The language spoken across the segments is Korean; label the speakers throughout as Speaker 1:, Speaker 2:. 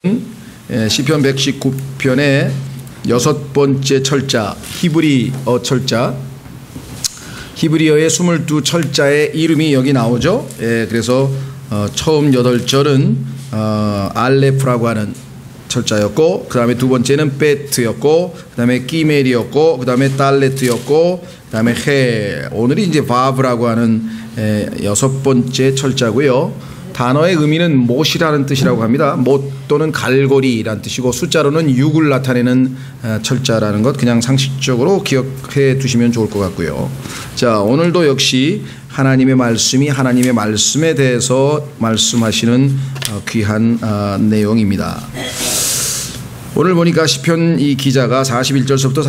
Speaker 1: 시편 119편의 6번째 철자 히브리어 철자, 히브리어의 22철자의 이름이 여기 나오죠. 그래서 처음 8절은 알레프라고 하는 철자였고, 그 다음에 두 번째는 베트였고, 그 다음에 끼멜이었고, 그 다음에 달레트였고, 그 다음에 해. 오늘이 이제 바브라고 하는 6번째 철자고요. 단어의 의미는 못이라는 뜻이라고 합니다. 못 또는 갈고리라는 뜻이고, 숫자로는 6을 나타내는 철자라는 것 그냥 상식적으로 기억해 두시면 좋을 것 같고요. 자, 오늘도 역시 하나님의 말씀이 하나님의 말씀에 대해서 말씀하시는 귀한 내용입니다. 오늘 보니까 시편 이 기자가 41절서부터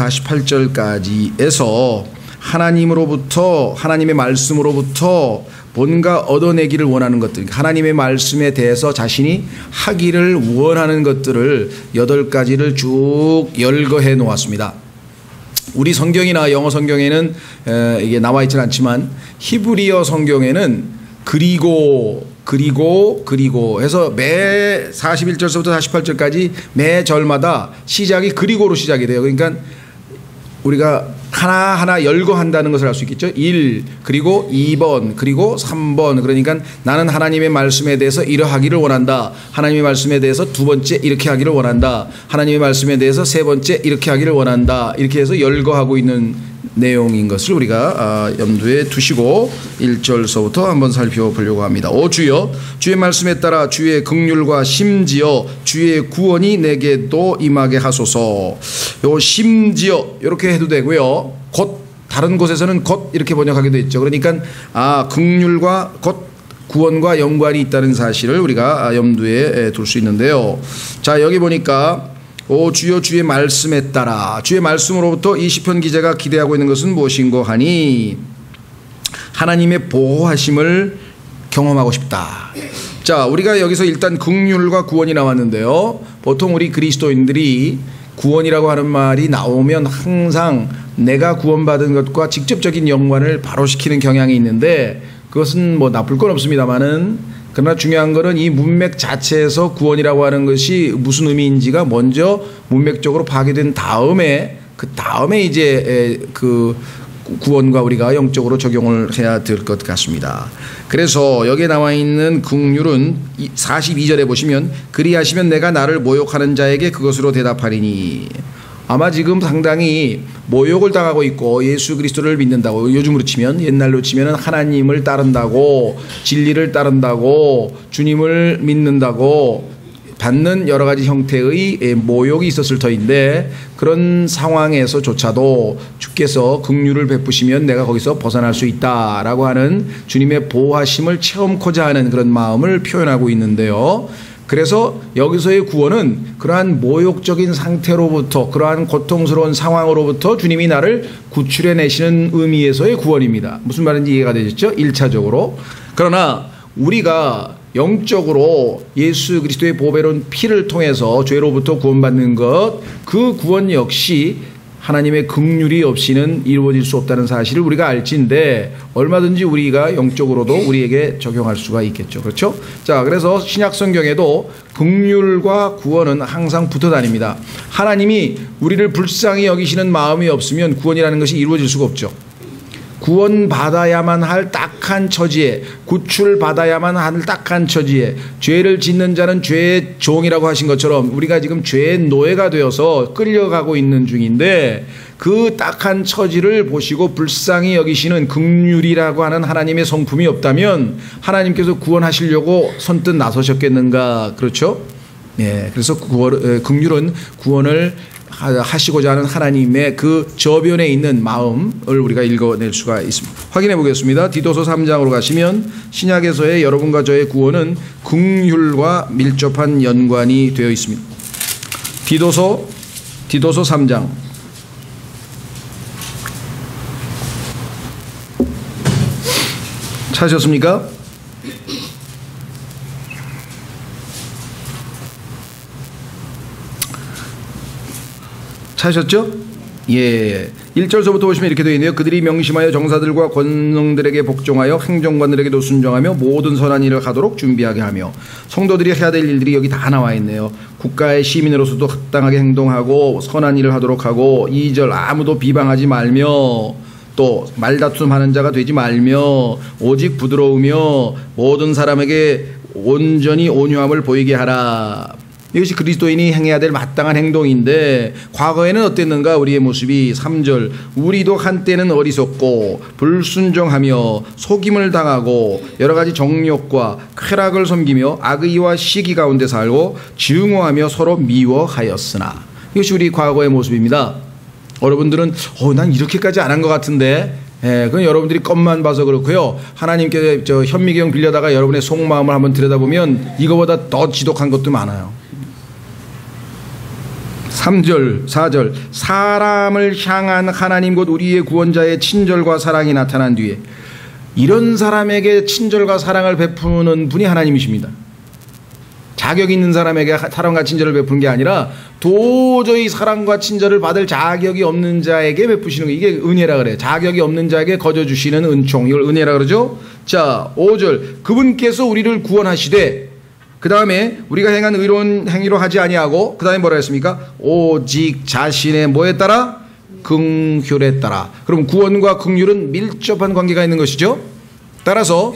Speaker 1: 48절까지에서 하나님으로부터, 하나님의 말씀으로부터 뭔가 얻어내기를 원하는 것들, 하나님의 말씀에 대해서 자신이 하기를 원하는 것들을 8가지를 쭉 열거해 놓았습니다. 우리 성경이나 영어 성경에는 이게 나와 있지는 않지만 히브리어 성경에는 그리고 해서 매 41절서부터 48절까지 매 절마다 시작이 그리고로 시작이 돼요. 그러니까 우리가 하나하나 열거한다는 것을 알 수 있겠죠. 1, 그리고 2번, 그리고 3번. 그러니까 나는 하나님의 말씀에 대해서 이러하기를 원한다. 하나님의 말씀에 대해서 두 번째 이렇게 하기를 원한다. 하나님의 말씀에 대해서 세 번째 이렇게 하기를 원한다. 이렇게 해서 열거하고 있는 내용인 것을 우리가 염두에 두시고 1절서부터 한번 살펴보려고 합니다. 오 주여, 주의 말씀에 따라 주의 긍휼과 심지어 주의 구원이 내게도 임하게 하소서. 요 심지어 이렇게 해도 되고요. 곧, 다른 곳에서는 곧 이렇게 번역하기도 했죠. 그러니까 긍휼과 곧 구원과 연관이 있다는 사실을 우리가 염두에 둘 수 있는데요. 자, 여기 보니까 오 주여, 주의 말씀에 따라, 주의 말씀으로부터 이 시편 기자가 기대하고 있는 것은 무엇인고 하니 하나님의 보호하심을 경험하고 싶다. 자, 우리가 여기서 일단 긍휼과 구원이 나왔는데요. 보통 우리 그리스도인들이 구원이라고 하는 말이 나오면 항상 내가 구원받은 것과 직접적인 연관을 바로 시키는 경향이 있는데, 그것은 뭐 나쁠 건 없습니다만은, 그러나 중요한 것은 이 문맥 자체에서 구원이라고 하는 것이 무슨 의미인지가 먼저 문맥적으로 파악된 다음에, 그 다음에 이제 그 구원과 우리가 영적으로 적용을 해야 될 것 같습니다. 그래서 여기에 나와 있는 긍휼은 42절에 보시면 그리하시면 내가 나를 모욕하는 자에게 그것으로 대답하리니, 아마 지금 상당히 모욕을 당하고 있고 예수 그리스도를 믿는다고, 요즘으로 치면, 옛날로 치면 하나님을 따른다고, 진리를 따른다고, 주님을 믿는다고 받는 여러 가지 형태의 모욕이 있었을 터인데, 그런 상황에서조차도 주께서 긍휼을 베푸시면 내가 거기서 벗어날 수 있다라고 하는 주님의 보호하심을 체험코자 하는 그런 마음을 표현하고 있는데요. 그래서 여기서의 구원은 그러한 모욕적인 상태로부터, 그러한 고통스러운 상황으로부터 주님이 나를 구출해 내시는 의미에서의 구원입니다. 무슨 말인지 이해가 되셨죠? 1차적으로. 그러나 우리가 영적으로 예수 그리스도의 보배로운 피를 통해서 죄로부터 구원받는 것, 그 구원 역시 하나님의 긍휼이 없이는 이루어질 수 없다는 사실을 우리가 알지인데, 얼마든지 우리가 영적으로도 우리에게 적용할 수가 있겠죠. 그렇죠? 자, 그래서 신약 성경에도 긍휼과 구원은 항상 붙어 다닙니다. 하나님이 우리를 불쌍히 여기시는 마음이 없으면 구원이라는 것이 이루어질 수가 없죠. 구원받아야만 할 딱한 처지에, 구출받아야만 할 딱한 처지에, 죄를 짓는 자는 죄의 종이라고 하신 것처럼 우리가 지금 죄의 노예가 되어서 끌려가고 있는 중인데, 그 딱한 처지를 보시고 불쌍히 여기시는 긍휼이라고 하는 하나님의 성품이 없다면 하나님께서 구원하시려고 선뜻 나서셨겠는가. 그렇죠? 예, 그래서 긍휼은 구원을 하시고자 하는 하나님의 그 저변에 있는 마음을 우리가 읽어낼 수가 있습니다. 확인해 보겠습니다. 디도서 3장으로 가시면 신약에서의 여러분과 저의 구원은 긍휼과 밀접한 연관이 되어 있습니다. 디도서 3장. 찾으셨습니까? 찾으셨죠? 예. 1절서부터 보시면 이렇게 되어 있네요. 그들이 명심하여 정사들과 권능들에게 복종하여 행정관들에게도 순종하며 모든 선한 일을 하도록 준비하게 하며. 성도들이 해야 될 일들이 여기 다 나와 있네요. 국가의 시민으로서도 합당하게 행동하고 선한 일을 하도록 하고, 2절 아무도 비방하지 말며, 또 말다툼하는 자가 되지 말며, 오직 부드러우며 모든 사람에게 온전히 온유함을 보이게 하라. 이것이 그리스도인이 행해야 될 마땅한 행동인데, 과거에는 어땠는가 우리의 모습이. 3절 우리도 한때는 어리석고 불순종하며 속임을 당하고 여러 가지 정욕과 쾌락을 섬기며 악의와 시기 가운데 살고 증오하며 서로 미워하였으나. 이것이 우리 과거의 모습입니다. 여러분들은 난 이렇게까지 안 한 것 같은데, 그건 여러분들이 껌만 봐서 그렇고요. 하나님께 저 현미경 빌려다가 여러분의 속마음을 한번 들여다보면 이거보다 더 지독한 것도 많아요. 3절 4절 사람을 향한 하나님 곧 우리의 구원자의 친절과 사랑이 나타난 뒤에, 이런 사람에게 친절과 사랑을 베푸는 분이 하나님이십니다. 자격 있는 사람에게 사랑과 친절을 베푸는 게 아니라 도저히 사랑과 친절을 받을 자격이 없는 자에게 베푸시는 거, 이게 은혜라 그래요. 자격이 없는 자에게 거저 주시는 은총, 이걸 은혜라 그러죠. 자, 5절 그분께서 우리를 구원하시되, 그 다음에 우리가 행한 의로운 행위로 하지 아니하고, 그 다음에 뭐라 했습니까? 오직 자신의 뭐에 따라? 긍휼에 따라. 그럼 구원과 긍휼은 밀접한 관계가 있는 것이죠. 따라서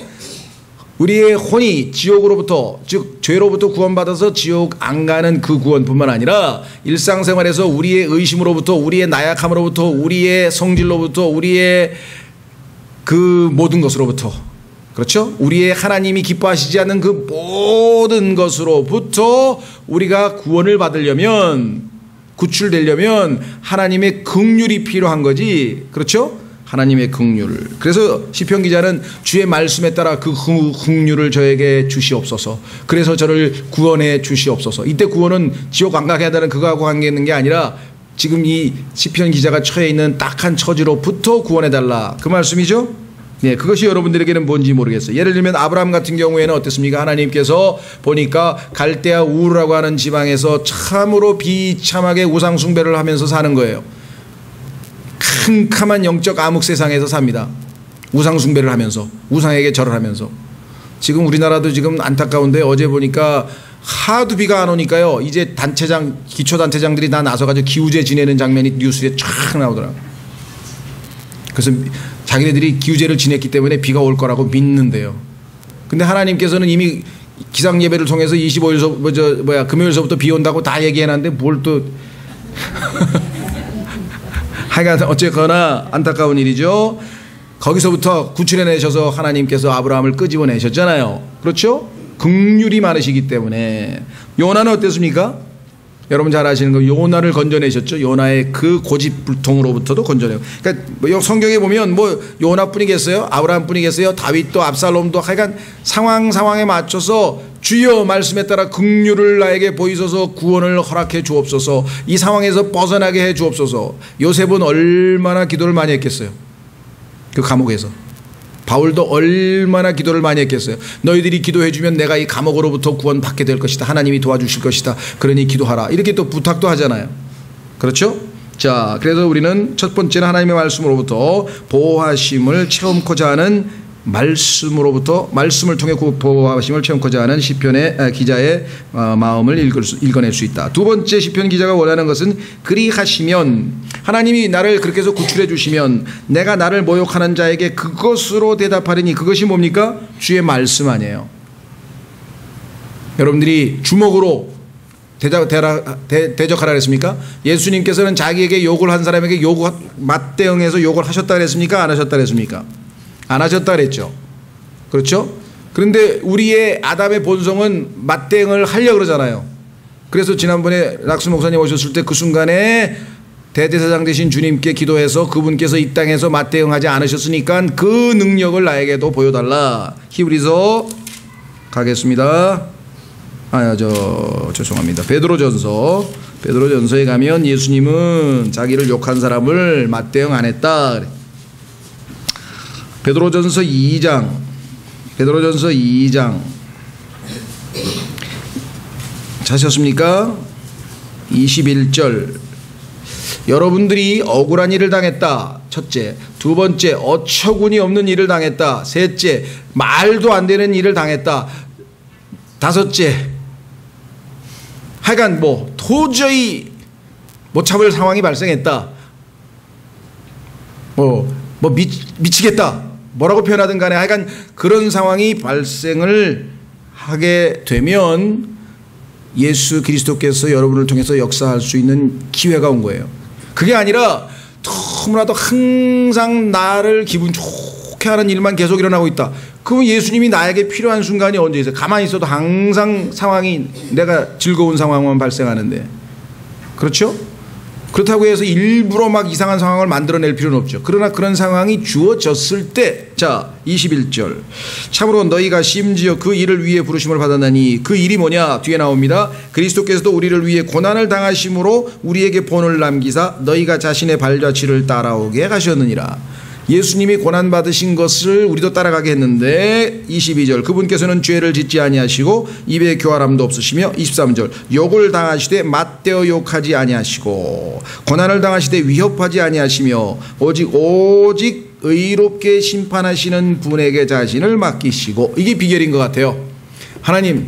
Speaker 1: 우리의 혼이 지옥으로부터, 즉 죄로부터 구원받아서 지옥 안 가는 그 구원뿐만 아니라 일상생활에서 우리의 의심으로부터, 우리의 나약함으로부터, 우리의 성질로부터, 우리의 그 모든 것으로부터, 그렇죠? 우리의 하나님이 기뻐하시지 않는 그 모든 것으로부터 우리가 구원을 받으려면, 구출되려면 하나님의 긍휼이 필요한 거지. 그렇죠? 하나님의 긍휼. 그래서 시편 기자는 주의 말씀에 따라 그 긍휼을 저에게 주시옵소서. 그래서 저를 구원해 주시옵소서. 이때 구원은 지옥 안 가게 하다는 그거하고 관계 있는 게 아니라 지금 이 시편 기자가 처해 있는 딱한 처지로부터 구원해 달라, 그 말씀이죠. 네, 그것이 여러분들에게는 뭔지 모르겠어요. 예를 들면 아브라함 같은 경우에는 어땠습니까? 하나님께서 보니까 갈대아 우르라고 하는 지방에서 참으로 비참하게 우상 숭배를 하면서 사는 거예요. 캄캄한 영적 암흑 세상에서 삽니다. 우상 숭배를 하면서, 우상에게 절을 하면서. 지금 우리나라도 지금 안타까운데, 어제 보니까 하도 비가 안 오니까요, 이제 단체장, 기초단체장들이 다 나서가지고 기우제 지내는 장면이 뉴스에 쫙 나오더라고요. 그래서 자기네들이 기우제를 지냈기 때문에 비가 올 거라고 믿는데요. 근데 하나님께서는 이미 기상 예배를 통해서 25일서 금요일서부터 비 온다고 다 얘기해놨는데 뭘 또 하여간 어쨌거나 안타까운 일이죠. 거기서부터 구출해내셔서 하나님께서 아브라함을 끄집어내셨잖아요. 그렇죠? 긍휼이 많으시기 때문에. 요나는 어땠습니까? 여러분 잘 아시는 거, 요나를 건져내셨죠. 요나의 그 고집불통으로부터도 건져내요. 그러니까 성경에 보면 뭐 요나뿐이겠어요? 아브라함뿐이겠어요? 다윗도 압살롬도, 하여간 상황에 맞춰서 주여 말씀에 따라 긍휼을 나에게 보이소서, 구원을 허락해 주옵소서, 이 상황에서 벗어나게 해 주옵소서. 요셉은 얼마나 기도를 많이 했겠어요. 그 감옥에서. 바울도 얼마나 기도를 많이 했겠어요. 너희들이 기도해주면 내가 이 감옥으로부터 구원받게 될 것이다. 하나님이 도와주실 것이다. 그러니 기도하라. 이렇게 또 부탁도 하잖아요. 그렇죠? 자, 그래서 우리는 첫 번째는 하나님의 말씀으로부터 보호하심을 체험코자 하는, 말씀을 통해 보호하심을 체험코자 하는 시편의 기자의 마음을 읽어낼 수 있다. 두 번째, 시편 기자가 원하는 것은 그리하시면, 하나님이 나를 그렇게 해서 구출해 주시면 내가 나를 모욕하는 자에게 그것으로 대답하리니, 그것이 뭡니까? 주의 말씀 아니에요. 여러분들이 주먹으로 대적하라 그랬습니까? 예수님께서는 자기에게 욕을 한 사람에게 맞대응해서 욕을 하셨다 그랬습니까? 안 하셨다 그랬습니까? 안 하셨다 그랬죠. 그렇죠? 그런데 우리의 아담의 본성은 맞대응을 하려고 그러잖아요. 그래서 지난번에 락스 목사님 오셨을 때 그 순간에 대제사장 되신 주님께 기도해서 그분께서 이 땅에서 맞대응하지 않으셨으니까 그 능력을 나에게도 보여달라. 히브리서 가겠습니다. 죄송합니다. 베드로전서에 가면 예수님은 자기를 욕한 사람을 맞대응 안 했다. 베드로전서 2장 찾으셨습니까? 21절. 여러분들이 억울한 일을 당했다. 첫째. 두 번째, 어처구니 없는 일을 당했다. 셋째, 말도 안 되는 일을 당했다. 다섯째, 하여간 도저히 못 참을 상황이 발생했다. 미치겠다. 뭐라고 표현하든 간에 하여간 그런 상황이 발생을 하게 되면 예수 그리스도께서 여러분을 통해서 역사할 수 있는 기회가 온 거예요. 그게 아니라 너무나도 항상 나를 기분 좋게 하는 일만 계속 일어나고 있다. 그럼 예수님이 나에게 필요한 순간이 언제 있어요? 가만히 있어도 항상 상황이 내가 즐거운 상황만 발생하는데. 그렇죠? 그렇다고 해서 일부러 막 이상한 상황을 만들어낼 필요는 없죠. 그러나 그런 상황이 주어졌을 때, 자 21절, 참으로 너희가 심지어 그 일을 위해 부르심을 받았나니, 그 일이 뭐냐? 뒤에 나옵니다. 그리스도께서도 우리를 위해 고난을 당하심으로 우리에게 본을 남기사 너희가 자신의 발자취를 따라오게 하셨느니라. 예수님이 고난받으신 것을 우리도 따라가게 했는데, 22절, 그분께서는 죄를 짓지 아니하시고 입에 교활함도 없으시며, 23절, 욕을 당하시되 맞대어 욕하지 아니하시고 고난을 당하시되 위협하지 아니하시며 오직 의롭게 심판하시는 분에게 자신을 맡기시고. 이게 비결인 것 같아요. 하나님,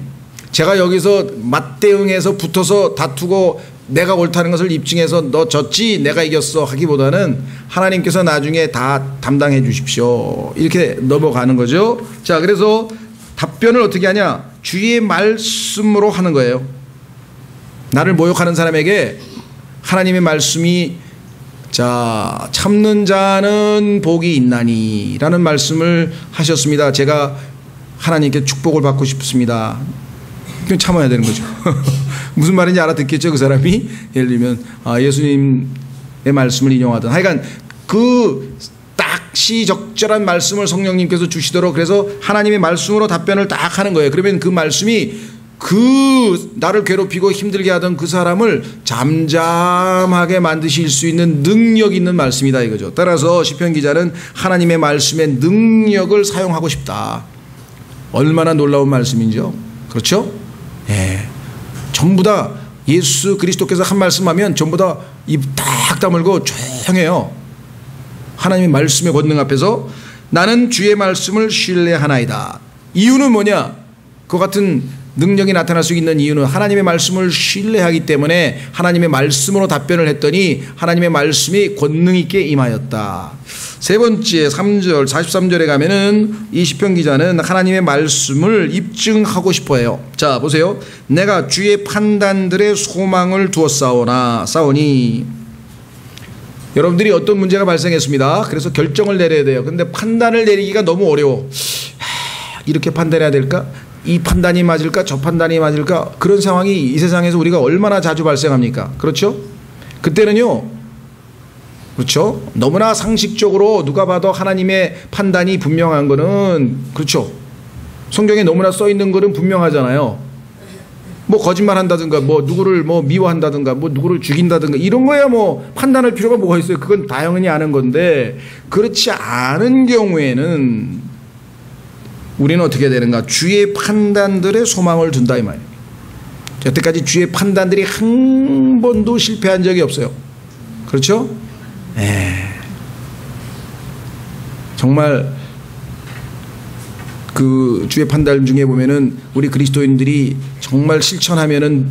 Speaker 1: 제가 여기서 맞대응해서 붙어서 다투고 내가 옳다는 것을 입증해서 너 졌지 내가 이겼어 하기보다는 하나님께서 나중에 다 담당해 주십시오, 이렇게 넘어가는 거죠. 자, 그래서 답변을 어떻게 하냐? 주의 말씀으로 하는 거예요. 나를 모욕하는 사람에게 하나님의 말씀이, 자, 참는 자는 복이 있나니 라는 말씀을 하셨습니다. 제가 하나님께 축복을 받고 싶습니다. 그냥 참아야 되는 거죠. 무슨 말인지 알아듣겠죠, 그 사람이? 예를 들면 예수님의 말씀을 인용하든, 하여간 그 딱 시적절한 말씀을 성령님께서 주시도록, 그래서 하나님의 말씀으로 답변을 딱 하는 거예요. 그러면 그 말씀이 그 나를 괴롭히고 힘들게 하던 그 사람을 잠잠하게 만드실 수 있는 능력 있는 말씀이다 이거죠. 따라서 시편 기자는 하나님의 말씀의 능력을 사용하고 싶다. 얼마나 놀라운 말씀인지요. 그렇죠? 예. 전부 다 예수 그리스도께서 한 말씀하면 전부 다 입 딱 다물고 조용해요. 하나님의 말씀의 권능 앞에서 나는 주의 말씀을 신뢰하나이다. 이유는 뭐냐? 그 같은 능력이 나타날 수 있는 이유는 하나님의 말씀을 신뢰하기 때문에 하나님의 말씀으로 답변을 했더니 하나님의 말씀이 권능 있게 임하였다. 세 번째 3절 43절에 가면은 이 시편 기자는 하나님의 말씀을 입증하고 싶어해요. 자 보세요. 내가 주의 판단들의 소망을 두었사오니, 여러분들이 어떤 문제가 발생했습니다. 그래서 결정을 내려야 돼요. 근데 판단을 내리기가 너무 어려워. 이렇게 판단해야 될까? 이 판단이 맞을까? 저 판단이 맞을까? 그런 상황이 이 세상에서 우리가 얼마나 자주 발생합니까? 그렇죠? 그때는요, 그렇죠? 너무나 상식적으로 누가 봐도 하나님의 판단이 분명한 거는, 그렇죠? 성경에 너무나 써 있는 거는 분명하잖아요. 뭐 거짓말 한다든가, 뭐 누구를 뭐 미워한다든가, 뭐 누구를 죽인다든가, 이런 거야 뭐 판단할 필요가 뭐가 있어요? 그건 당연히 아는 건데, 그렇지 않은 경우에는 우리는 어떻게 되는가? 주의 판단들의 소망을 둔다 이 말이에요. 여태까지 주의 판단들이 한 번도 실패한 적이 없어요. 그렇죠? 정말 그 주의 판단 중에 보면은 우리 그리스도인들이 정말 실천하면은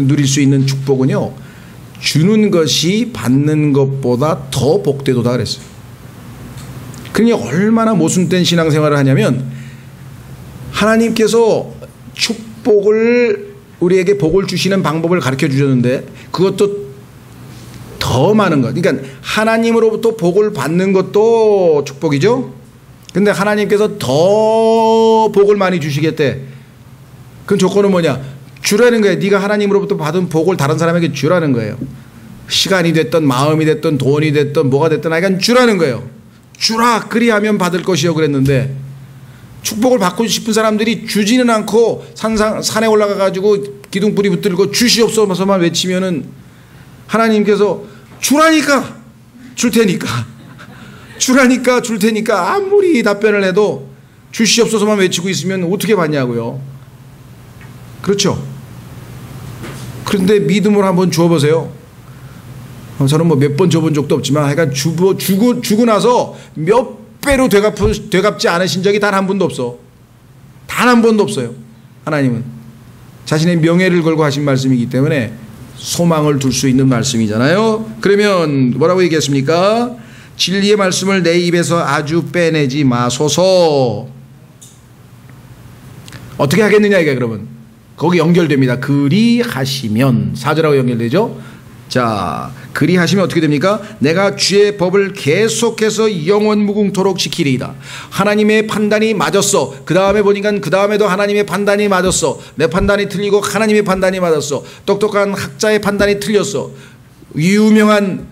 Speaker 1: 누릴 수 있는 축복은요, 주는 것이 받는 것보다 더 복되도다 그랬어요. 그러니 얼마나 모순된 신앙생활을 하냐면, 하나님께서 축복을, 우리에게 복을 주시는 방법을 가르쳐 주셨는데 그것도 더 많은 것. 그러니까 하나님으로부터 복을 받는 것도 축복이죠. 근데 하나님께서 더 복을 많이 주시겠대. 그 조건은 뭐냐? 주라는 거예요. 네가 하나님으로부터 받은 복을 다른 사람에게 주라는 거예요. 시간이 됐든 마음이 됐든 돈이 됐든 뭐가 됐든 하여간 주라는 거예요. 주라, 그리하면 받을 것이요 그랬는데, 축복을 받고 싶은 사람들이 주지는 않고 산에 올라가 가지고 기둥뿌리 붙들고 주시옵소서만 외치면은 하나님께서 주라니까 줄 테니까, 주라니까 줄 테니까 아무리 답변을 해도 주시옵소서만 외치고 있으면 어떻게 받냐고요. 그렇죠? 그런데 믿음으로 한번 주어보세요. 저는 뭐 몇 번 줘본 적도 없지만 하여간 주고 나서 몇 배로 되갚지 않으신 적이 단 한 번도 없어. 단 한 번도 없어요. 하나님은 자신의 명예를 걸고 하신 말씀이기 때문에 소망을 둘 수 있는 말씀이잖아요. 그러면 뭐라고 얘기했습니까? 진리의 말씀을 내 입에서 아주 빼내지 마소서. 어떻게 하겠느냐 이게 그러면 거기 연결됩니다. 그리하시면 4절하고 연결되죠. 자, 그리하시면 어떻게 됩니까? 내가 주의 법을 계속해서 영원 무궁토록 지키리이다. 하나님의 판단이 맞았어. 그 다음에 보니까 그 다음에도 하나님의 판단이 맞았어. 내 판단이 틀리고 하나님의 판단이 맞았어. 똑똑한 학자의 판단이 틀렸어. 유명한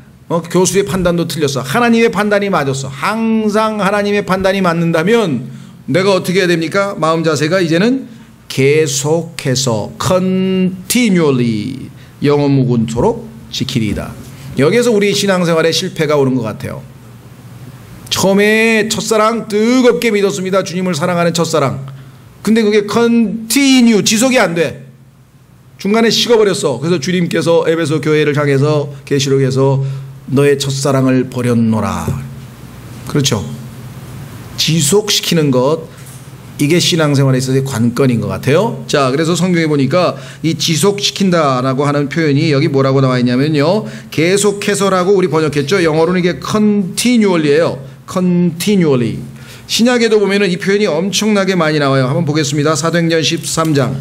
Speaker 1: 교수의 판단도 틀렸어. 하나님의 판단이 맞았어. 항상 하나님의 판단이 맞는다면 내가 어떻게 해야 됩니까? 마음 자세가 이제는 계속해서 continually 영원 무궁토록 지키리이다. 여기에서 우리 신앙생활에 실패가 오는 것 같아요. 처음에 첫사랑 뜨겁게 믿었습니다. 주님을 사랑하는 첫사랑. 근데 그게 continue 지속이 안 돼. 중간에 식어버렸어. 그래서 주님께서 에베소 교회를 향해서 계시록에서 너의 첫사랑을 버렸노라. 그렇죠. 지속시키는 것, 이게 신앙생활에 있어서의 관건인 것 같아요. 자, 그래서 성경에 보니까 이 지속시킨다라고 하는 표현이 여기 뭐라고 나와 있냐면요, 계속해서라고 우리 번역했죠. 영어로는 이게 continually예요. continually. 신약에도 보면은 이 표현이 엄청나게 많이 나와요. 한번 보겠습니다. 사도행전 13장.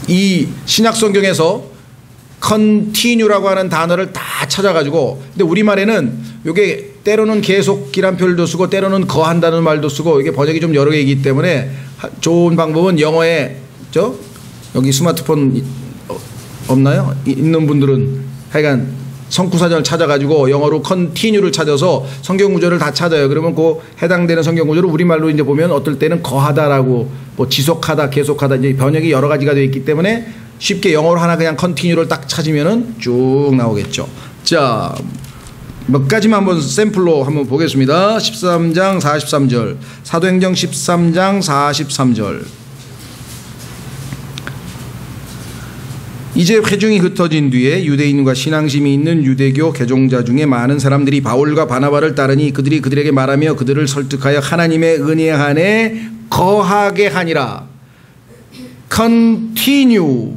Speaker 1: 이 신약 성경에서 continue라고 하는 단어를 다 찾아가지고, 근데 우리말에는 이게 때로는 계속이란 표현도 쓰고 때로는 거한다는 말도 쓰고 이게 번역이 좀 여러 개이기 때문에 좋은 방법은 영어에 여기 스마트폰 없나요? 있는 분들은 하여간 성구사전을 찾아가지고 영어로 continue를 찾아서 성경 구절을 다 찾아요. 그러면 그 해당되는 성경 구절을 우리말로 이제 보면 어떨 때는 거하다라고 뭐 지속하다, 계속하다 이제 번역이 여러 가지가 되어 있기 때문에 쉽게 영어로 하나 그냥 continue를 딱 찾으면은 쭉 나오겠죠. 자, 몇 가지만 한번 샘플로 한번 보겠습니다. 13장 43절. 사도행전 13장 43절. 이제 회중이 흩어진 뒤에 유대인과 신앙심이 있는 유대교 개종자 중에 많은 사람들이 바울과 바나바를 따르니 그들이 그들에게 말하며 그들을 설득하여 하나님의 은혜 안에 거하게 하니라. continue.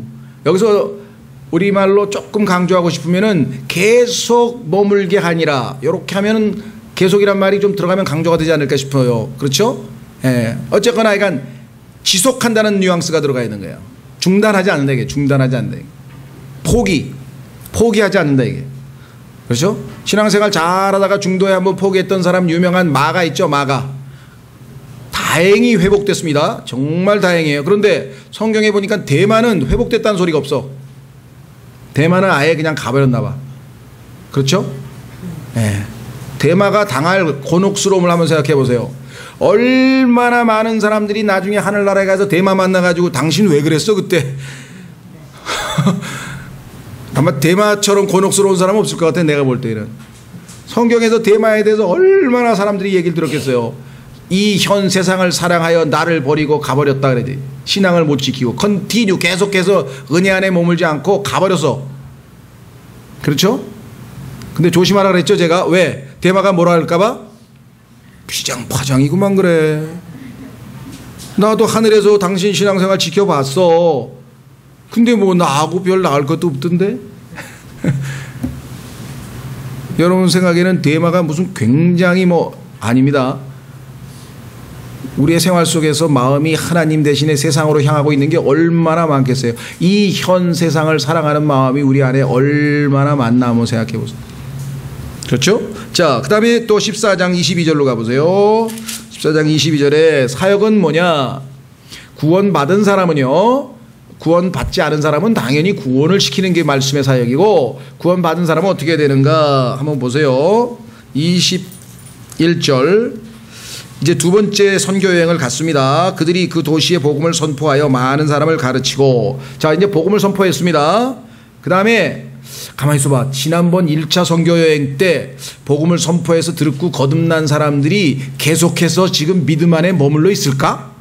Speaker 1: 여기서 우리말로 조금 강조하고 싶으면은 계속 머물게 하니라. 이렇게 하면은 계속이란 말이 좀 들어가면 강조가 되지 않을까 싶어요. 그렇죠? 예. 어쨌거나 약간 지속한다는 뉘앙스가 들어가 있는 거예요. 중단하지 않는다 이게. 중단하지 않는다 이게. 포기하지 않는다 이게. 그렇죠? 신앙생활 잘하다가 중도에 한번 포기했던 사람 유명한 마가 있죠. 마가. 다행히 회복됐습니다. 정말 다행이에요. 그런데 성경에 보니까 대만은 회복됐다는 소리가 없어. 대마는 아예 그냥 가버렸나 봐. 그렇죠? 네. 대마가 당할 곤혹스러움을 한번 생각해 보세요. 얼마나 많은 사람들이 나중에 하늘나라에 가서 대마 만나가지고 당신 왜 그랬어 그때? 아마 대마처럼 곤혹스러운 사람은 없을 것 같아. 내가 볼 때는. 성경에서 대마에 대해서 얼마나 사람들이 얘기를 들었겠어요. 이 현 세상을 사랑하여 나를 버리고 가버렸다 그래야지. 신앙을 못 지키고 컨티뉴 계속해서 은혜 안에 머물지 않고 가버렸어. 그렇죠? 근데 조심하라 그랬죠 제가. 왜? 대마가 뭐라 할까봐? 피장파장이구만 그래. 나도 하늘에서 당신 신앙생활 지켜봤어. 근데 뭐 나하고 별 나을 것도 없던데. 여러분 생각에는 대마가 무슨 굉장히 아닙니다. 우리의 생활 속에서 마음이 하나님 대신에 세상으로 향하고 있는 게 얼마나 많겠어요. 이 현 세상을 사랑하는 마음이 우리 안에 얼마나 많나 한번 생각해 보세요. 그렇죠? 자, 그 다음에 또 14장 22절로 가보세요. 14장 22절에 사역은 뭐냐? 구원받은 사람은요, 구원받지 않은 사람은 당연히 구원을 시키는 게 말씀의 사역이고, 구원받은 사람은 어떻게 해야 되는가 한번 보세요. 21절. 이제 두 번째 선교 여행을 갔습니다. 그들이 그 도시의 복음을 선포하여 많은 사람을 가르치고, 자 이제 복음을 선포했습니다. 그 다음에 가만히 있어봐. 지난번 1차 선교 여행 때 복음을 선포해서 듣고 거듭난 사람들이 계속해서 지금 믿음 안에 머물러 있을까?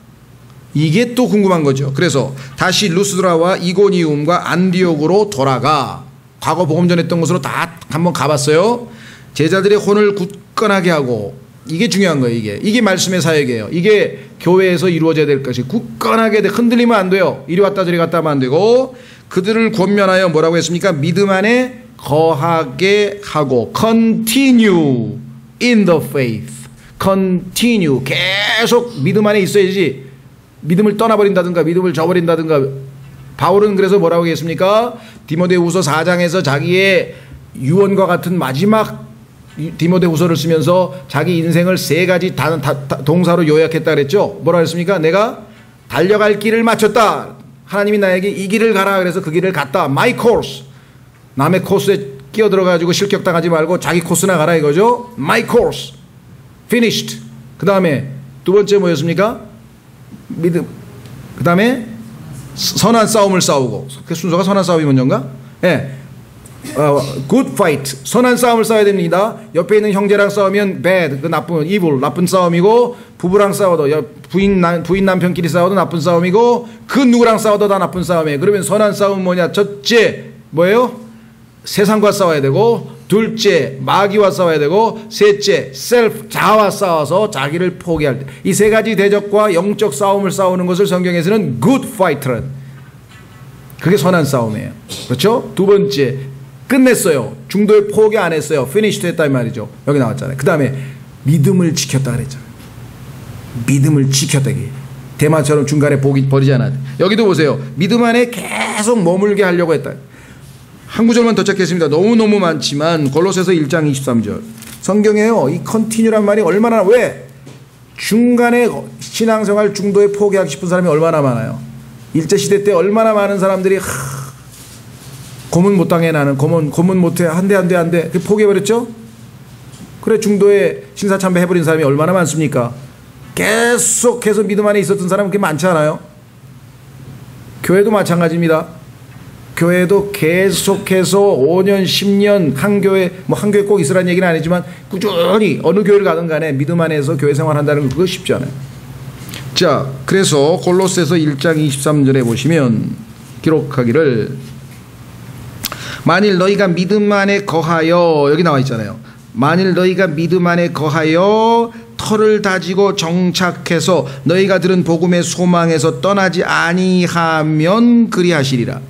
Speaker 1: 이게 또 궁금한 거죠. 그래서 다시 루스드라와 이고니움과 안디옥으로 돌아가 과거 복음 전했던 곳으로 다 한번 가봤어요. 제자들의 혼을 굳건하게 하고, 이게 중요한 거예요. 이게 말씀의 사역이에요. 이게 교회에서 이루어져야 될 것이 굳건하게 흔들리면 안 돼요. 이리 왔다 저리 갔다 하면 안 되고, 그들을 권면하여 뭐라고 했습니까? 믿음 안에 거하게 하고, continue in the faith. continue, 계속 믿음 안에 있어야지 믿음을 떠나버린다든가 믿음을 저버린다든가. 바울은 그래서 뭐라고 했습니까? 디모데후서 4장에서 자기의 유언과 같은 마지막 디모데후서를 쓰면서 자기 인생을 세 가지 동사로 요약했다 그랬죠. 뭐라고 했습니까? 내가 달려갈 길을 마쳤다. 하나님이 나에게 이 길을 가라 그래서 그 길을 갔다. My course. 남의 코스에 끼어들어가지고 실격당하지 말고 자기 코스나 가라 이거죠. My course. Finished. 그 다음에 두 번째 뭐였습니까? 믿음. 그 다음에 선한 싸움을 싸우고. 그 순서가 선한 싸움이 먼저인가? 예. Good fight. 선한 싸움을 싸워야 됩니다. 옆에 있는 형제랑 싸우면 bad. 그 나쁜, evil. 나쁜 싸움이고, 부부랑 싸워도, 부인 남편끼리 싸워도 나쁜 싸움이고, 그 누구랑 싸워도 다 나쁜 싸움이에요. 그러면 선한 싸움은 뭐냐? 첫째, 뭐예요? 세상과 싸워야 되고, 둘째 마귀와 싸워야 되고, 셋째 셀프 자아와 싸워서 자기를 포기할 때, 이 세 가지 대적과 영적 싸움을 싸우는 것을 성경에서는 good fight란, 그게 선한 싸움이에요. 그렇죠? 두 번째 끝냈어요. 중도에 포기 안 했어요. finished 했다 이 말이죠. 여기 나왔잖아요. 그 다음에 믿음을 지켰다 그랬잖아요. 믿음을 지켰다. 대마처럼 중간에 버리지 않았다. 여기도 보세요. 믿음 안에 계속 머물게 하려고 했다. 한 구절만 더 찾겠습니다. 너무너무 많지만 골로새서 1장 23절 성경에요. 이 컨티뉴란 말이 얼마나, 왜? 중간에 신앙생활 중도에 포기하고 싶은 사람이 얼마나 많아요. 일제시대 때 얼마나 많은 사람들이 고문 못 당해, 나는 고문 못해, 안 돼 포기해버렸죠. 그래 중도에 신사참배 해버린 사람이 얼마나 많습니까? 계속해서 믿음 안에 있었던 사람은 그렇게 많지 않아요. 교회도 마찬가지입니다. 교회도 계속해서 5년 10년 한 교회 꼭 있으라는 얘기는 아니지만 꾸준히 어느 교회를 가든 간에 믿음 안에서 교회 생활한다는 건 그거 쉽지 않아요. 자, 그래서 골로새서 1장 23절에 보시면 기록하기를, 만일 너희가 믿음 안에 거하여, 여기 나와 있잖아요. 만일 너희가 믿음 안에 거하여 터를 다지고 정착해서 너희가 들은 복음의 소망에서 떠나지 아니하면 그리하시리라.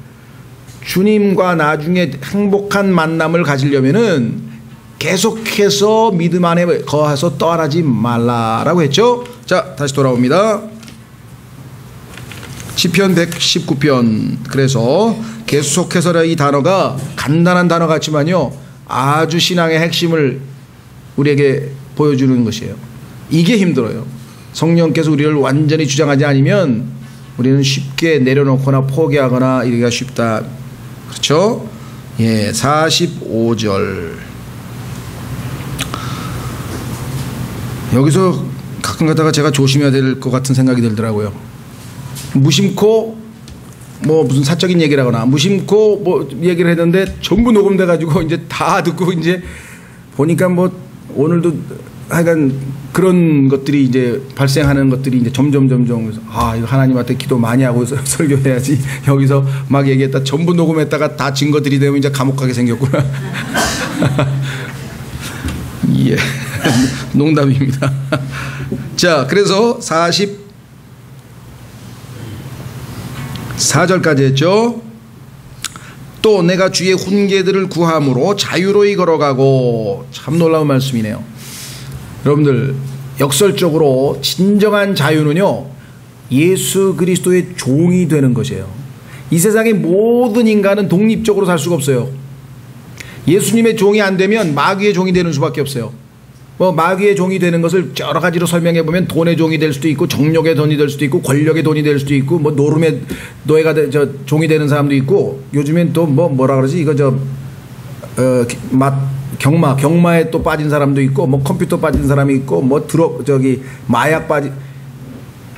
Speaker 1: 주님과 나중에 행복한 만남을 가지려면은 계속해서 믿음 안에 거해서 떠나지 말라라고 했죠. 자, 다시 돌아옵니다. 시편 119편. 그래서 계속해서라, 이 단어가 간단한 단어 같지만요, 아주 신앙의 핵심을 우리에게 보여주는 것이에요. 이게 힘들어요. 성령께서 우리를 완전히 주장하지 않으면 우리는 쉽게 내려놓거나 포기하거나 이러기가 쉽다. 그렇죠? 예, 45절. 여기서 가끔 가다가 제가 조심해야 될 것 같은 생각이 들더라고요. 무심코 무슨 사적인 얘기를 하거나 무심코 얘기를 했는데 전부 녹음돼 가지고 이제 다 듣고 이제 보니까 오늘도 하여간 그런 것들이 이제 발생하는 것들이 이제 점점 그래서 이거 하나님한테 기도 많이 하고 설교해야지, 여기서 막 얘기했다 전부 녹음했다가 다 증거들이 되면 이제 감옥 가게 생겼구나. 예. 농담입니다. 자, 그래서 44절까지 했죠. 또 내가 주의 훈계들을 구함으로 자유로이 걸어가고. 참 놀라운 말씀이네요. 여러분들, 역설적으로 진정한 자유는요, 예수 그리스도의 종이 되는 것이에요. 이 세상의 모든 인간은 독립적으로 살 수가 없어요. 예수님의 종이 안 되면 마귀의 종이 되는 수밖에 없어요. 마귀의 종이 되는 것을 여러 가지로 설명해 보면 돈의 종이 될 수도 있고, 정력의 돈이 될 수도 있고, 권력의 돈이 될 수도 있고, 노름의 노예가 종이 되는 사람도 있고, 요즘엔 또 뭐라 그러지, 이거 경마에 또 빠진 사람도 있고, 컴퓨터 빠진 사람이 있고, 마약 빠진.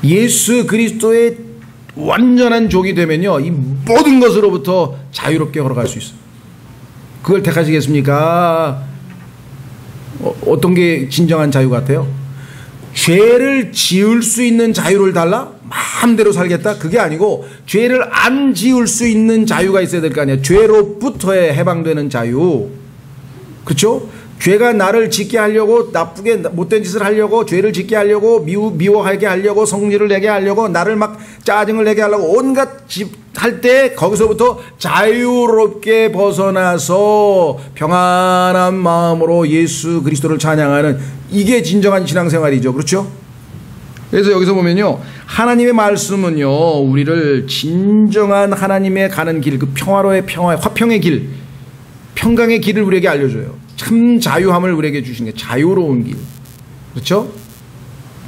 Speaker 1: 예수 그리스도의 완전한 종이 되면요, 이 모든 것으로부터 자유롭게 걸어갈 수 있어요. 그걸 택하시겠습니까? 어떤 게 진정한 자유 같아요? 죄를 지을 수 있는 자유를 달라? 마음대로 살겠다? 그게 아니고 죄를 안 지을 수 있는 자유가 있어야 될 거 아니에요. 죄로부터의 해방되는 자유. 그렇죠? 죄가 나를 짓게 하려고, 나쁘게 못된 짓을 하려고, 죄를 짓게 하려고, 미워하게 하려고, 성질을 내게 하려고, 나를 막 짜증을 내게 하려고 온갖 짓 할 때 거기서부터 자유롭게 벗어나서 평안한 마음으로 예수 그리스도를 찬양하는, 이게 진정한 신앙생활이죠. 그렇죠? 그래서 여기서 보면요, 하나님의 말씀은요 우리를 진정한 하나님의 가는 길, 그 평화로의 화평의 길, 평강의 길을 우리에게 알려줘요. 참 자유함을 우리에게 주시는 게 자유로운 길. 그렇죠?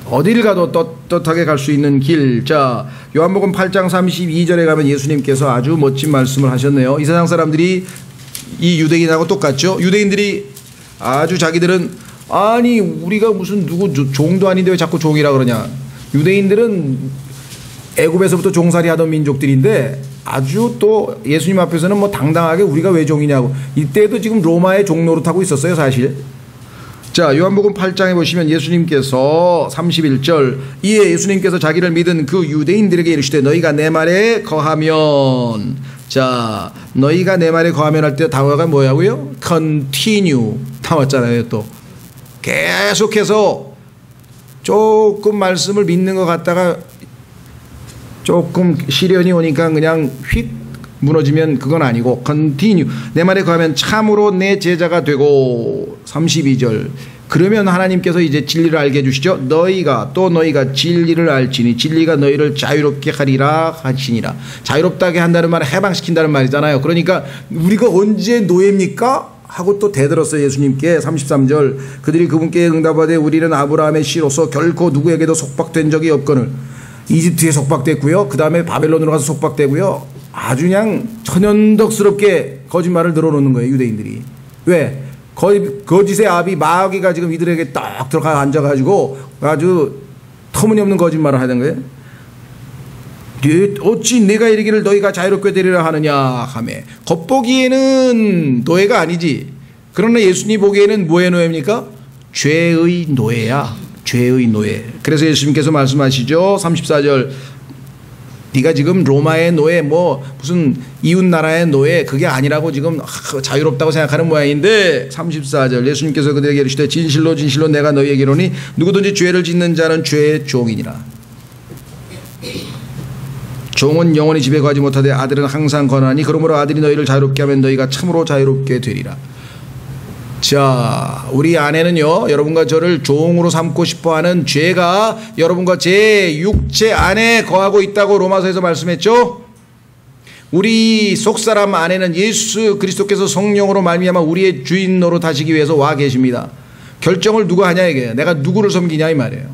Speaker 1: 어딜 가도 떳떳하게 갈 수 있는 길. 자, 요한복음 8장 32절에 가면 예수님께서 아주 멋진 말씀을 하셨네요. 이 세상 사람들이 이 유대인하고 똑같죠? 유대인들이 아주 자기들은, 아니 우리가 무슨 누구 종도 아닌데 왜 자꾸 종이라 그러냐. 유대인들은 애굽에서부터 종살이 하던 민족들인데 아주 또 예수님 앞에서는 뭐 당당하게 우리가 왜 종이냐고. 이때도 지금 로마의 종 노릇하고 있었어요 사실. 자, 요한복음 8장에 보시면 예수님께서 31절, 이에 예수님께서 자기를 믿은 그 유대인들에게 이르시되 너희가 내 말에 거하면, 자, 너희가 내 말에 거하면 할 때 단어가 뭐냐고요? continue 나왔잖아요. 또 계속해서 조금 말씀을 믿는 것 같다가 조금 시련이 오니까 그냥 휙 무너지면 그건 아니고 continue, 내 말에 거하면 참으로 내 제자가 되고. 32절, 그러면 하나님께서 이제 진리를 알게 해주시죠. 너희가 진리를 알지니 진리가 너희를 자유롭게 하리라 하시니라. 자유롭다게 한다는 말은 해방시킨다는 말이잖아요. 그러니까 우리가 언제 노예입니까? 하고 또 대들었어요 예수님께. 33절, 그들이 그분께 응답하되 우리는 아브라함의 씨로서 결코 누구에게도 속박된 적이 없거늘. 이집트에 속박됐고요, 그 다음에 바벨론으로 가서 속박되고요, 아주 그냥 천연덕스럽게 거짓말을 늘어놓는 거예요 유대인들이. 왜? 거짓의 아비 마귀가 지금 이들에게 딱 들어가 앉아가지고 아주 터무니없는 거짓말을 하는 거예요. 어찌 내가 이르기를 너희가 자유롭게 되리라 하느냐 하며. 겉보기에는 노예가 아니지. 그러나 예수님 보기에는 뭐의 노예입니까? 죄의 노예야. 죄의 노예. 그래서 예수님께서 말씀하시죠. 34절, 네가 지금 로마의 노예, 뭐 무슨 이웃나라의 노예, 그게 아니라고 지금 자유롭다고 생각하는 모양인데, 34절, 예수님께서 그들에게 이르시되 진실로 진실로 내가 너희에게 이르노니 누구든지 죄를 짓는 자는 죄의 종이니라. 종은 영원히 집에 가지 못하되 아들은 항상 거하니 그러므로 아들이 너희를 자유롭게 하면 너희가 참으로 자유롭게 되리라. 자, 우리 안에는요 여러분과 저를 종으로 삼고 싶어하는 죄가 여러분과 제 육체 안에 거하고 있다고 로마서에서 말씀했죠. 우리 속사람 안에는 예수 그리스도께서 성령으로 말미암아 우리의 주인 노릇하시기 위해서 와 계십니다. 결정을 누가 하냐 이게. 내가 누구를 섬기냐 이 말이에요.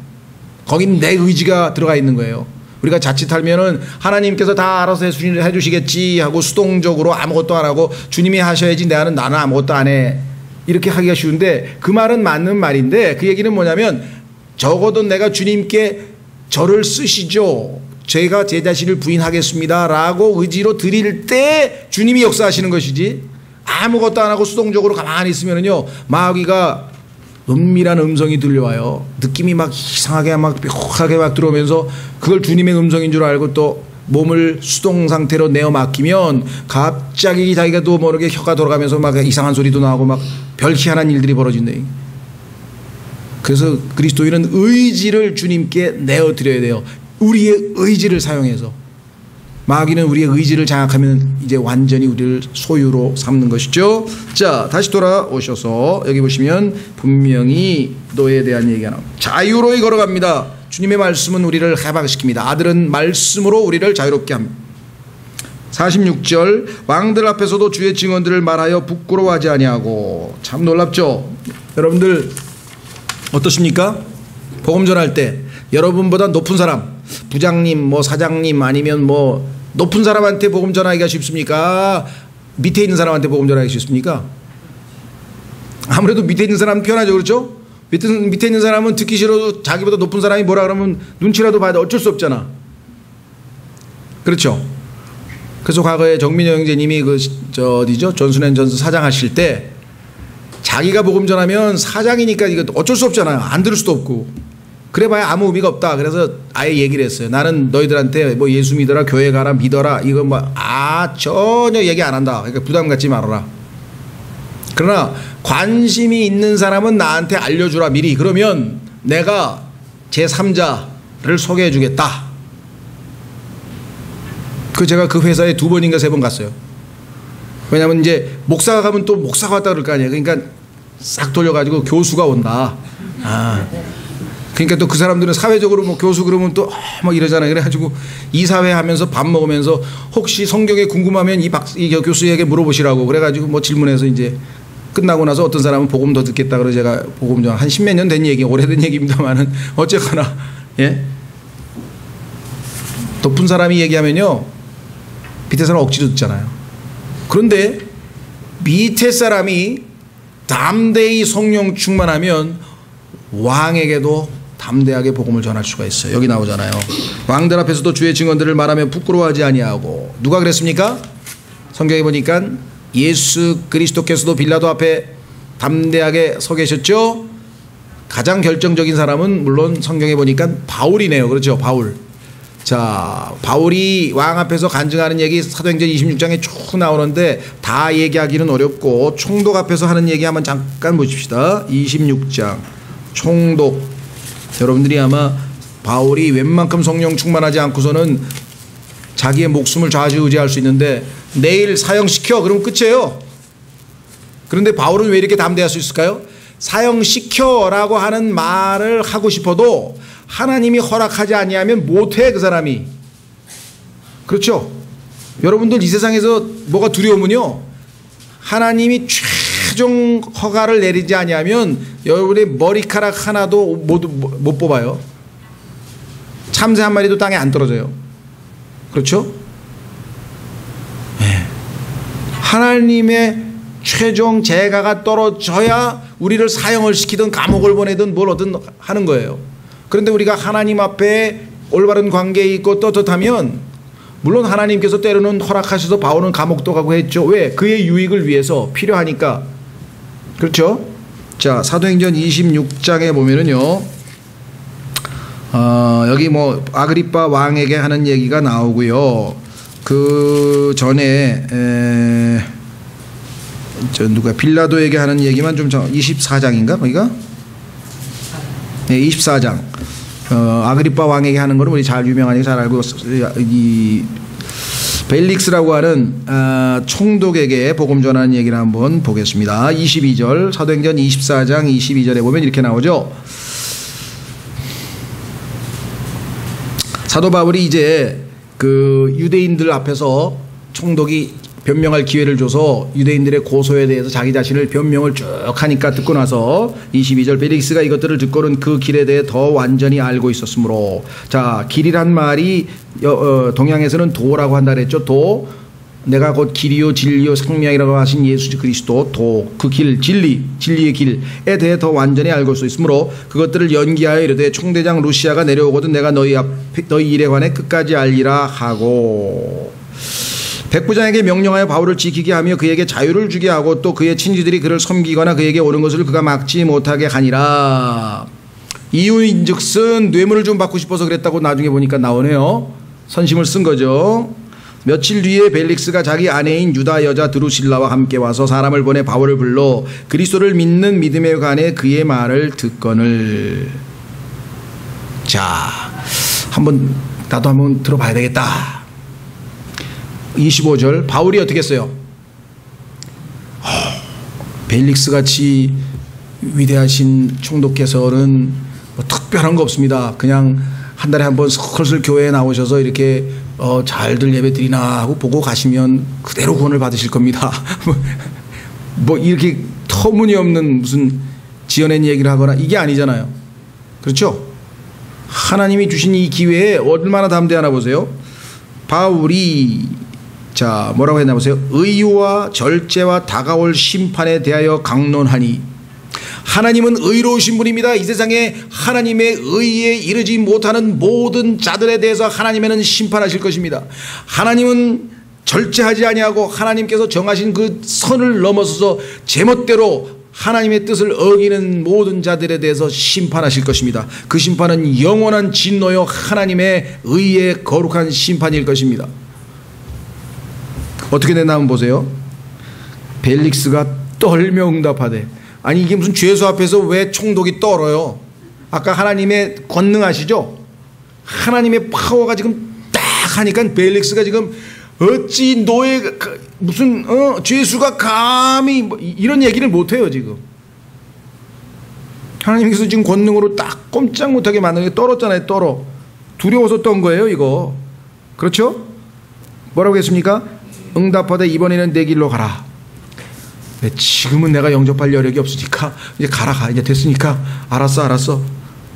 Speaker 1: 거긴 내 의지가 들어가 있는 거예요. 우리가 자칫하면은 하나님께서 다 알아서 해주시겠지 하고 수동적으로 아무것도 안 하고 주님이 하셔야지 나는 아무것도 안 해, 이렇게 하기가 쉬운데, 그 말은 맞는 말인데 그 얘기는 뭐냐면 적어도 내가 주님께 저를 쓰시죠, 제가 제 자신을 부인하겠습니다 라고 의지로 드릴 때 주님이 역사하시는 것이지, 아무것도 안 하고 수동적으로 가만히 있으면요 마귀가 은밀한 음성이 들려와요. 느낌이 막 이상하게 막 묘하게 막 들어오면서 그걸 주님의 음성인 줄 알고 또 몸을 수동 상태로 내어 맡기면 갑자기 자기가도 모르게 혀가 돌아가면서 막 이상한 소리도 나고 막 별희한한 일들이 벌어진대. 그래서 그리스도인은 의지를 주님께 내어 드려야 돼요. 우리의 의지를 사용해서. 마귀는 우리의 의지를 장악하면 이제 완전히 우리를 소유로 삼는 것이죠. 자, 다시 돌아오셔서 여기 보시면 분명히 노예에 대한 얘기가 나옵니다. 자유로이 걸어갑니다. 주님의 말씀은 우리를 해방시킵니다. 아들은 말씀으로 우리를 자유롭게 합니다. 46절, 왕들 앞에서도 주의 증언들을 말하여 부끄러워하지 아니하고. 참 놀랍죠. 여러분들 어떠십니까? 복음 전할 때 여러분보다 높은 사람, 부장님 뭐 사장님 아니면 뭐 높은 사람한테 복음 전하기가 쉽습니까? 밑에 있는 사람한테 복음 전하기가 쉽습니까? 아무래도 밑에 있는 사람은 편하죠. 그렇죠? 밑에 있는 사람은 듣기 싫어도 자기보다 높은 사람이 뭐라 그러면 눈치라도 봐야 돼. 어쩔 수 없잖아. 그렇죠? 그래서 과거에 정민호 형제님이 어디죠? 존슨앤존슨 사장 하실 때 자기가 복음 전하면 사장이니까 이거 어쩔 수 없잖아요. 안 들을 수도 없고. 그래봐야 아무 의미가 없다. 그래서 아예 얘기를 했어요. 나는 너희들한테 뭐 예수 믿어라, 교회 가라, 믿어라, 이거 뭐 전혀 얘기 안 한다. 그러니까 부담 갖지 말아라. 그러나 관심이 있는 사람은 나한테 알려주라 미리. 그러면 내가 제3자를 소개해 주겠다. 제가 그 회사에 2번인가 3번 갔어요. 왜냐면 이제 목사가 가면 또 목사가 왔다 그럴 거 아니에요. 그러니까 싹 돌려가지고 교수가 온다. 그러니까 또 그 사람들은 사회적으로 뭐 교수 그러면 또 막 이러잖아요. 그래가지고 이사회 하면서 밥 먹으면서 혹시 성경에 궁금하면 이 교수에게 물어보시라고 그래가지고 뭐 질문해서 이제 끝나고 나서 어떤 사람은 복음 더 듣겠다. 그래서 제가 복음 좀 한 10몇 년 된 얘기, 오래된 얘기입니다만은 어쨌거나, 예. 높은 사람이 얘기하면요. 밑에 사람 억지로 듣잖아요. 그런데 밑에 사람이 담대히 성령 충만하면 왕에게도 담대하게 복음을 전할 수가 있어요. 여기 나오잖아요. 왕들 앞에서도 주의 증언들을 말하며 부끄러워하지 아니하고. 누가 그랬습니까? 성경에 보니까 예수 그리스도께서도 빌라도 앞에 담대하게 서 계셨죠. 가장 결정적인 사람은 물론 성경에 보니까 바울이네요. 그렇죠? 바울. 자, 바울이 왕 앞에서 간증하는 얘기 사도행전 26장에 쭉 나오는데 다 얘기하기는 어렵고 총독 앞에서 하는 얘기 한번 잠깐 보십시다. 26장 총독. 여러분들이 아마 바울이 웬만큼 성령 충만하지 않고서는 자기의 목숨을 좌지우지할 수 있는데 내일 사형시켜 그러면 끝이에요. 그런데 바울은 왜 이렇게 담대할 수 있을까요? 사형시켜라고 하는 말을 하고 싶어도 하나님이 허락하지 아니하면 못해. 그 사람이. 그렇죠? 여러분들 이 세상에서 뭐가 두려우면요, 하나님이 최종 허가를 내리지 아니하면 여러분의 머리카락 하나도 못 뽑아요. 참새 한 마리도 땅에 안 떨어져요. 그렇죠? 네. 하나님의 최종 재가가 떨어져야 우리를 사형을 시키든 감옥을 보내든 뭘 하든 하는 거예요. 그런데 우리가 하나님 앞에 올바른 관계에 있고 떳떳하면 물론 하나님께서 때로는 허락하셔서 바울은 감옥도 가고 했죠. 왜? 그의 유익을 위해서 필요하니까. 그렇죠? 자, 사도행전 26장에 보면은요, 여기 뭐 아그리빠 왕에게 하는 얘기가 나오고요. 그 전에 누가 빌라도에게 하는 얘기만 좀 24장인가 거기가? 네, 24장. 아그리빠 왕에게 하는 거는 우리 잘 유명하니까 잘 알고, 이 벨릭스라고 하는 총독에게 복음 전하는 얘기를 한번 보겠습니다. 22절, 사도행전 24장 22절에 보면 이렇게 나오죠. 사도 바울이 이제 그 유대인들 앞에서 총독이 변명할 기회를 줘서 유대인들의 고소에 대해서 자기 자신을 변명을 쭉 하니까 듣고 나서 22절, 벨릭스가 이것들을 듣고는 그 길에 대해 더 완전히 알고 있었으므로. 자, 길이란 말이 동양에서는 도라고 한다 그랬죠. 도. 내가 곧 길이요 진리요 생명이라고 하신 예수 그리스도 도, 그 길, 진리의 길에 대해 더 완전히 알고 있으므로 그것들을 연기하여 이르되 총대장 루시아가 내려오거든 내가 너희 일에 관해 끝까지 알리라 하고. 백부장에게 명령하여 바울을 지키게 하며 그에게 자유를 주게 하고 또 그의 친지들이 그를 섬기거나 그에게 오는 것을 그가 막지 못하게 하니라. 이유인즉슨 뇌물을 좀 받고 싶어서 그랬다고 나중에 보니까 나오네요. 선심을 쓴 거죠. 며칠 뒤에 벨릭스가 자기 아내인 유다 여자 드루실라와 함께 와서 사람을 보내 바울을 불러 그리스도를 믿는 믿음에 관해 그의 말을 듣거늘. 자, 나도 한번 들어봐야 되겠다. 25절, 바울이 어떻게 했어요? 벨릭스 같이 위대하신 총독께서는 뭐 특별한 거 없습니다. 그냥 한 달에 한 번 슬슬 교회에 나오셔서 이렇게 잘들 예배 드리나 하고 보고 가시면 그대로 구원을 받으실 겁니다. 뭐 이렇게 터무니없는 무슨 지어낸 얘기를 하거나 이게 아니잖아요. 그렇죠? 하나님이 주신 이 기회에 얼마나 담대하나 보세요. 바울이 자, 뭐라고 했나 보세요. 의와 절제와 다가올 심판에 대하여 강론하니. 하나님은 의로우신 분입니다. 이 세상에 하나님의 의에 이르지 못하는 모든 자들에 대해서 하나님은 심판하실 것입니다. 하나님은 절제하지 아니하고 하나님께서 정하신 그 선을 넘어서서 제멋대로 하나님의 뜻을 어기는 모든 자들에 대해서 심판하실 것입니다. 그 심판은 영원한 진노요 하나님의 의의 거룩한 심판일 것입니다. 어떻게 됐나 한번 보세요. 벨릭스가 떨며 응답하되. 아니 이게 무슨 죄수 앞에서 왜 총독이 떨어요? 아까 하나님의 권능하시죠? 하나님의 파워가 지금 딱 하니까 벨릭스가 지금 어찌 노예 무슨 죄수가 감히 뭐 이런 얘기를 못해요. 지금 하나님께서 지금 권능으로 딱 꼼짝 못하게 만든 게 떨었잖아요. 떨어. 두려워서 떤 거예요 이거. 그렇죠? 뭐라고 했습니까? 응답하되 이번에는 내 길로 가라. 지금은 내가 영접할 여력이 없으니까 이제 가라. 이제 됐으니까 알았어.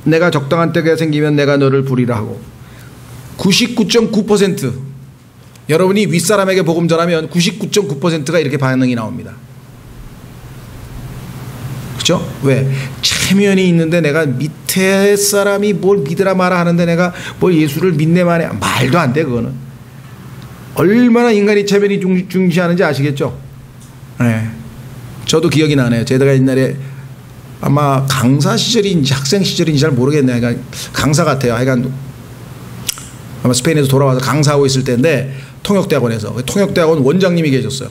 Speaker 1: 내가 적당한 때가 생기면 내가 너를 부리라 하고. 99.9% 여러분이 윗사람에게 복음 전하면 99.9%가 이렇게 반응이 나옵니다. 그렇죠? 왜? 체면이 있는데 내가 밑에 사람이 뭘 믿으라 마라 하는데 내가 뭘 예수를 믿네 마네. 말도 안 돼 그거는. 얼마나 인간이 체면이 중시하는지 아시겠죠? 네. 저도 기억이 나네요. 제가 옛날에 아마 강사 시절인지 학생 시절인지 잘 모르겠네요. 그러니까 강사 같아요. 하여간 아마 스페인에서 돌아와서 강사하고 있을 때인데 통역대학원에서 통역대학원 원장님이 계셨어요.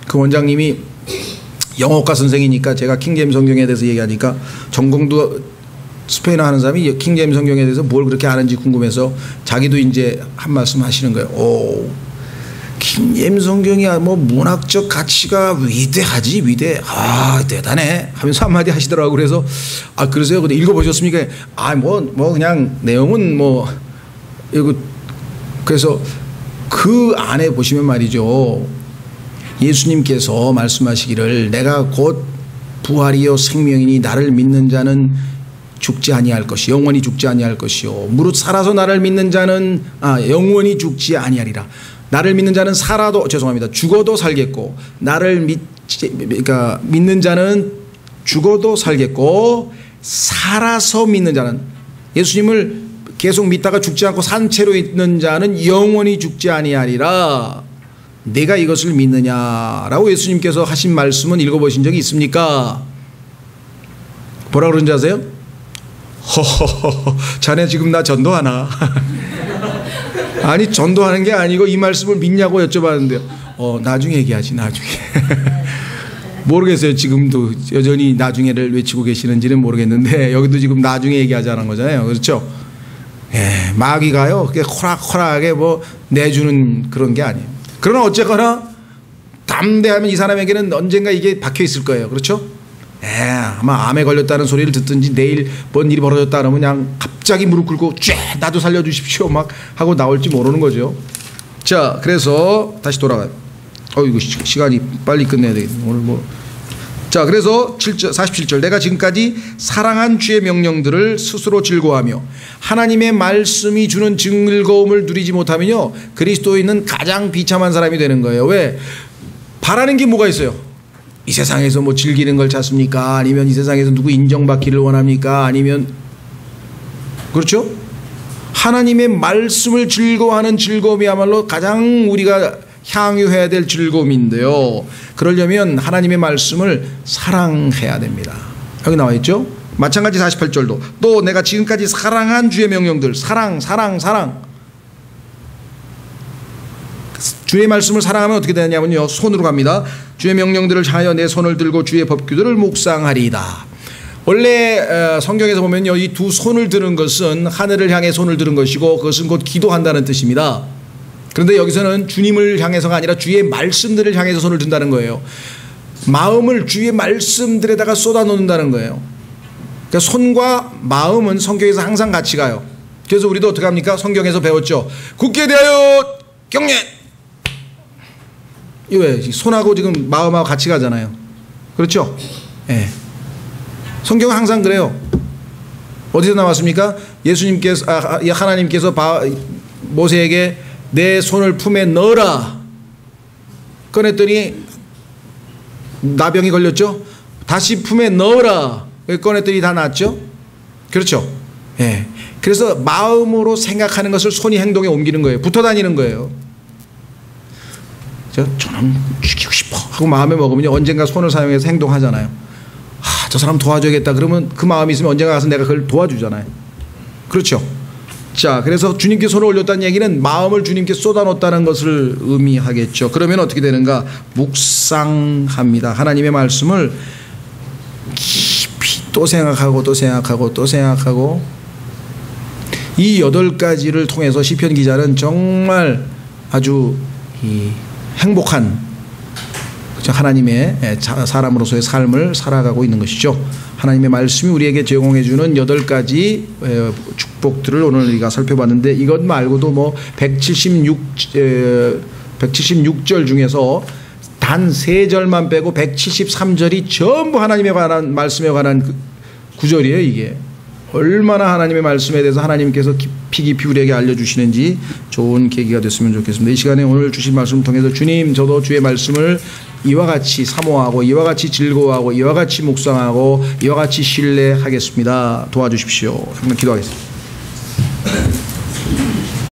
Speaker 1: 그 원장님이 영어과 선생이니까 제가 킹제임 성경에 대해서 얘기하니까 전공도 스페인어 하는 사람이 킹제임 성경에 대해서 뭘 그렇게 아는지 궁금해서 자기도 이제 한 말씀 하시는 거예요. 오, 킹제임 성경이야 뭐 문학적 가치가 위대하지 위대. 아 대단해 하면서 한마디 하시더라고요. 그래서 아 그러세요? 근데 읽어보셨습니까? 아 뭐 그냥 내용은 뭐 이거 그래서 그 안에 보시면 말이죠. 예수님께서 말씀하시기를 내가 곧 부활이요 생명이니 나를 믿는 자는 죽지 아니할 것이 영원히 죽지 아니할 것이요 무릇 살아서 나를 믿는 자는 영원히 죽지 아니하리라. 나를 믿는 자는 살아도 죽어도 살겠고 나를 그러니까 믿는 자는 죽어도 살겠고 살아서 믿는 자는 예수님을 계속 믿다가 죽지 않고 산 채로 있는 자는 영원히 죽지 아니하리라. 내가 이것을 믿느냐라고 예수님께서 하신 말씀은 읽어보신 적이 있습니까? 뭐라 그런지 아세요? 허허허 자네 지금 나 전도하나? 아니 전도하는 게 아니고 이 말씀을 믿냐고 여쭤봤는데요. 나중에 얘기하지 나중에. 모르겠어요. 지금도 여전히 나중에를 외치고 계시는지는 모르겠는데 여기도 지금 나중에 얘기하자는 거잖아요. 그렇죠? 예, 마귀가요 그게 호락호락하게 뭐 내주는 그런 게 아니에요. 그러나 어쨌거나 담대하면 이 사람에게는 언젠가 이게 박혀 있을 거예요. 그렇죠? 예, 아마 암에 걸렸다는 소리를 듣든지 내일 뭔 일이 벌어졌다 그러면 그냥 갑자기 무릎 꿇고 쫙 나도 살려주십시오 막 하고 나올지 모르는 거죠. 자, 그래서 다시 돌아가요. 이거 시간이 빨리 끝내야 되겠네. 오늘 뭐. 자, 그래서 47절 내가 지금까지 사랑한 주의 명령들을 스스로 즐거워하며 하나님의 말씀이 주는 즐거움을 누리지 못하면요 그리스도인은 가장 비참한 사람이 되는 거예요. 왜? 바라는 게 뭐가 있어요? 이 세상에서 뭐 즐기는 걸 찾습니까? 아니면 이 세상에서 누구 인정받기를 원합니까? 아니면 그렇죠? 하나님의 말씀을 즐거워하는 즐거움이야말로 가장 우리가 향유해야 될 즐거움인데요. 그러려면 하나님의 말씀을 사랑해야 됩니다. 여기 나와 있죠? 마찬가지 48절도 또 내가 지금까지 사랑한 주의 명령들 사랑 주의 말씀을 사랑하면 어떻게 되냐면요 손으로 갑니다. 주의 명령들을 향하여 내 손을 들고 주의 법규들을 묵상하리이다. 원래 성경에서 보면요 이 두 손을 드는 것은 하늘을 향해 손을 드는 것이고 그것은 곧 기도한다는 뜻입니다. 그런데 여기서는 주님을 향해서가 아니라 주의 말씀들을 향해서 손을 든다는 거예요. 마음을 주의 말씀들에다가 쏟아놓는다는 거예요. 그러니까 손과 마음은 성경에서 항상 같이 가요. 그래서 우리도 어떻게 합니까? 성경에서 배웠죠. 굳게 대하여 경례. 이 왜? 손하고 지금 마음하고 같이 가잖아요. 그렇죠? 예. 성경은 항상 그래요. 어디서 나왔습니까? 예수님께서 하나님께서 모세에게 내 손을 품에 넣어라 꺼냈더니 나병이 걸렸죠. 다시 품에 넣어라 꺼냈더니 다 낫죠. 그렇죠. 예. 그래서 마음으로 생각하는 것을 손이 행동에 옮기는 거예요. 붙어 다니는 거예요. 저놈 죽이고 싶어 하고 마음에 먹으면 언젠가 손을 사용해서 행동하잖아요. 저 사람 도와줘야겠다 그러면 그 마음이 있으면 언젠가 가서 내가 그걸 도와주잖아요. 그렇죠. 자, 그래서 주님께 손을 올렸다는 얘기는 마음을 주님께 쏟아놓았다는 것을 의미하겠죠. 그러면 어떻게 되는가? 묵상합니다. 하나님의 말씀을 깊이 또 생각하고 또 생각하고 또 생각하고, 이 8가지를 통해서 시편 기자는 정말 아주 행복한 하나님의 사람으로서의 삶을 살아가고 있는 것이죠. 하나님의 말씀이 우리에게 제공해 주는 8가지 축복들을 오늘 우리가 살펴봤는데, 이것 말고도 뭐 176절 중에서 단 3절만 빼고 173절이 전부 하나님에 관한 말씀에 관한 구절이에요. 이게 얼마나 하나님의 말씀에 대해서 하나님께서 깊이 우리에게 알려주시는지 좋은 계기가 됐으면 좋겠습니다. 이 시간에 오늘 주신 말씀을 통해서 주님, 저도 주의 말씀을 이와 같이 사모하고 이와 같이 즐거워하고 이와 같이 묵상하고 이와 같이 신뢰하겠습니다. 도와주십시오. 한번 기도하겠습니다.